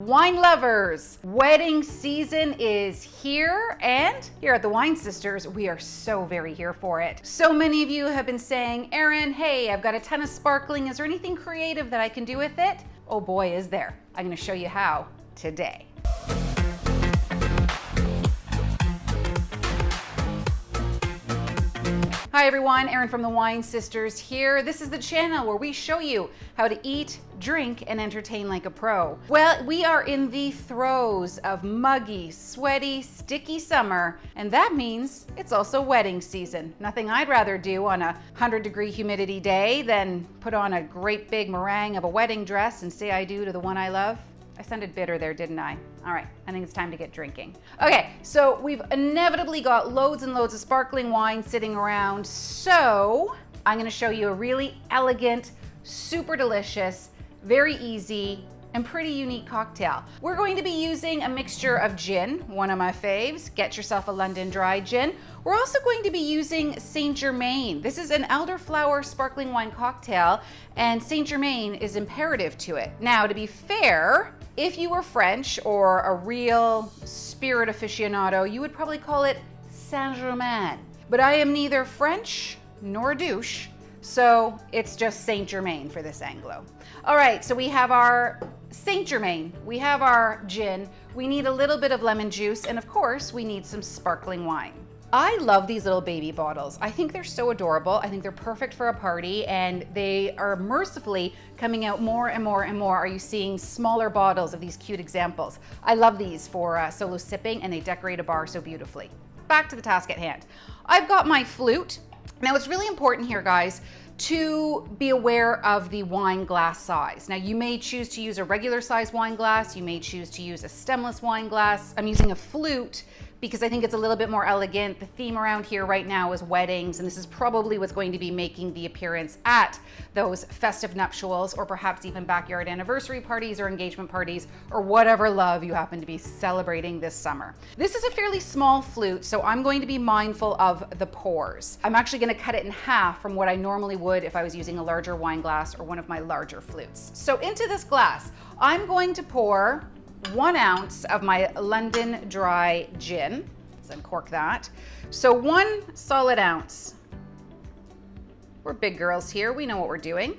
Wine lovers, wedding season is here, and here at the Wine Sisters, we are so very here for it. So many of you have been saying, Erin, hey, I've got a ton of sparkling. Is there anything creative that I can do with it? Oh boy, is there. I'm gonna show you how today. Hi everyone, Erin from the Wine Sisters here. This is the channel where we show you how to eat, drink, and entertain like a pro. Well, we are in the throes of muggy, sweaty, sticky summer, and that means it's also wedding season. Nothing I'd rather do on a 100-degree humidity day than put on a great big meringue of a wedding dress and say I do to the one I love. I sounded bitter there, didn't I? All right, I think it's time to get drinking. Okay, so we've inevitably got loads and loads of sparkling wine sitting around, so I'm gonna show you a really elegant, super delicious, very easy, and pretty unique cocktail. We're going to be using a mixture of gin, one of my faves. Get yourself a London dry gin. We're also going to be using St Germain. This is an elderflower sparkling wine cocktail, and St Germain is imperative to it. Now, to be fair, if you were French or a real spirit aficionado, you would probably call it St Germain. But I am neither French nor douche, so it's just St Germain for this Anglo. All right, so we have our St Germain, we have our gin, we need a little bit of lemon juice, and of course, we need some sparkling wine. I love these little baby bottles. I think they're so adorable. I think they're perfect for a party, and they are mercifully coming out more and more and more. Are you seeing smaller bottles of these cute examples? I love these for solo sipping, and they decorate a bar so beautifully. Back to the task at hand. I've got my flute. Now, it's really important here, guys, to be aware of the wine glass size. Now, you may choose to use a regular size wine glass. You may choose to use a stemless wine glass. I'm using a flute because I think it's a little bit more elegant. The theme around here right now is weddings, and this is probably what's going to be making the appearance at those festive nuptials, or perhaps even backyard anniversary parties or engagement parties, or whatever love you happen to be celebrating this summer. This is a fairly small flute, so I'm going to be mindful of the pores. I'm actually gonna cut it in half from what I normally would if I was using a larger wine glass or one of my larger flutes. So into this glass, I'm going to pour 1 ounce of my London dry gin. Let's uncork that. So 1 solid ounce. We're big girls here, we know what we're doing.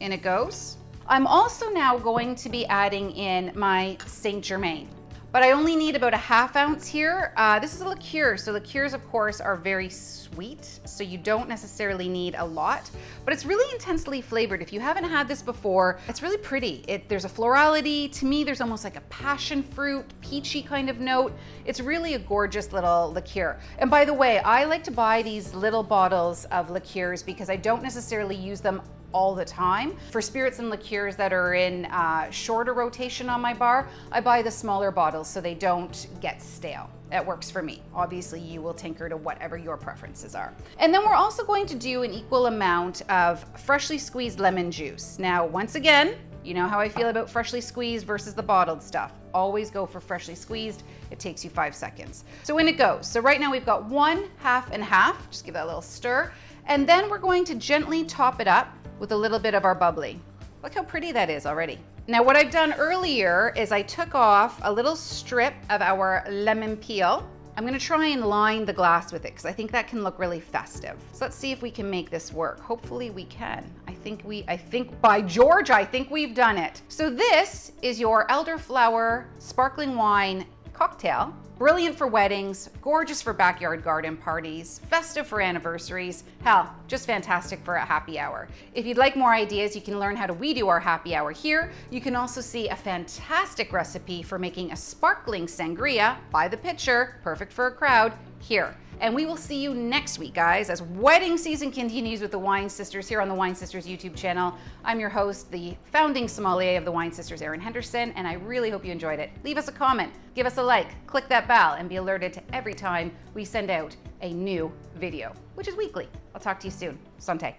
In it goes. I'm also now going to be adding in my St Germain, but I only need about a 1/2 ounce here. This is a liqueur, so liqueurs of course are very sweet, so you don't necessarily need a lot, but it's really intensely flavored. If you haven't had this before, it's really pretty. There's a florality. To me, there's almost like a passion fruit, peachy kind of note. It's really a gorgeous little liqueur. And by the way, I like to buy these little bottles of liqueurs because I don't necessarily use them all the time. For spirits and liqueurs that are in shorter rotation on my bar, I buy the smaller bottles so they don't get stale. That works for me. Obviously, you will tinker to whatever your preferences are. And then we're also going to do an equal amount of freshly squeezed lemon juice. Now, once again, you know how I feel about freshly squeezed versus the bottled stuff. Always go for freshly squeezed. It takes you 5 seconds. So in it goes. So right now we've got 1 half and half. Just give that a little stir. And then we're going to gently top it up with a little bit of our bubbly. Look how pretty that is already. Now, what I've done earlier is I took off a little strip of our lemon peel. I'm gonna try and line the glass with it because I think that can look really festive. So let's see if we can make this work. Hopefully we can. I think by George, I think we've done it. So this is your elderflower sparkling wine cocktail. Brilliant for weddings, gorgeous for backyard garden parties, festive for anniversaries, hell, just fantastic for a happy hour. If you'd like more ideas, you can learn how we do our happy hour here. You can also see a fantastic recipe for making a sparkling sangria by the pitcher, perfect for a crowd, here. And we will see you next week, guys, as wedding season continues with the Wine Sisters here on the Wine Sisters YouTube channel. I'm your host, the founding sommelier of the Wine Sisters, Erin Henderson, and I really hope you enjoyed it. Leave us a comment, give us a like, click that bell, and be alerted to every time we send out a new video, which is weekly. I'll talk to you soon. Santé.